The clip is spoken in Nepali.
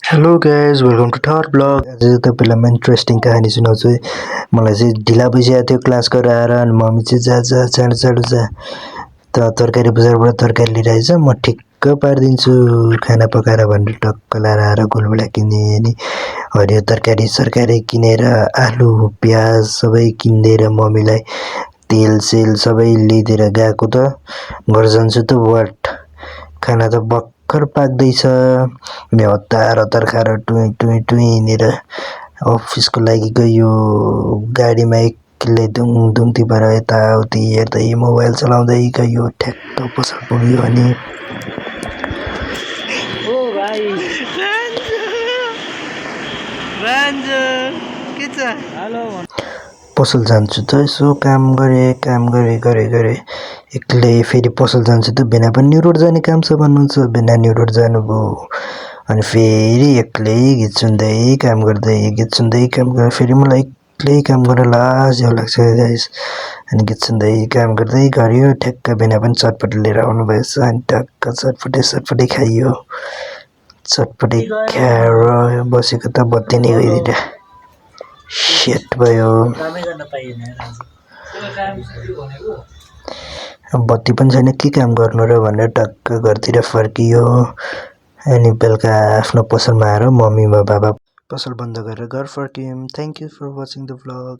हेलो गाइज वेलकम टु थर ब्लग। आज चाहिँ तपाईँलाई म इन्ट्रेस्टिङ कहानी सुनाउँछु है। मलाई चाहिँ ढिला भइसकेको थियो क्लास गरेर आएर, अनि मम्मी चाहिँ जा चाँडो चाँडो जा त तरकारी बजारबाट तरकारी लिएर आइज, म ठिक्क पारिदिन्छु खाना पकाएर भनेर टक्क लाएर आएर गोलबेडा किनेँ अनि हरियो तरकारी सरकारी किनेर आलु प्याज सबै किनिदिएर मम्मीलाई तेल सेल सबै ल्याइदिएर गएको त घर जान्छु त वाट खाना त भर्खर पाक्दैछ। अनि हतार हतार खाएर टुई टुई टुई हिँडेर अफिसको लागि गयो। गाडीमा एक्लै दुङ भएर यताउति हेर्दै मोबाइल चलाउँदै गयो। ठ्याक्क पसल पुग्यो अनि ओ भाइ के छ? हेलो पसल जान्छु त यसो काम गरे एक्लै फेरि पसल जान्छु त बिना पनि न्यु रोड जाने काम छ भन्नुहुन्छ। बिना न्यु रोड जानुभयो अनि फेरि एक्लै गीत सुन्दै काम गर्दा फेरि मलाई एक्लै काम गर्न लाज लाग्छ गाइस। अनि गीत सुन्दै काम गर्दै गऱ्यो। ठ्याक्क बिना पनि चटपटी लिएर आउनु भएछ अनि टक्क चटपटी खाइयो। चटपटी खाएर बसेको त बत्ती नै गइदिएर सेट भयो। बत्ती पनि छैन के काम गर्नु र भनेर टक्क घरतिर फर्कियो। अनि बेलुका आफ्नो पसलमा आएर मम्मी र बाबा पसल बन्द गरेर घर फर्क्यौँ। Thank you for watching the vlog.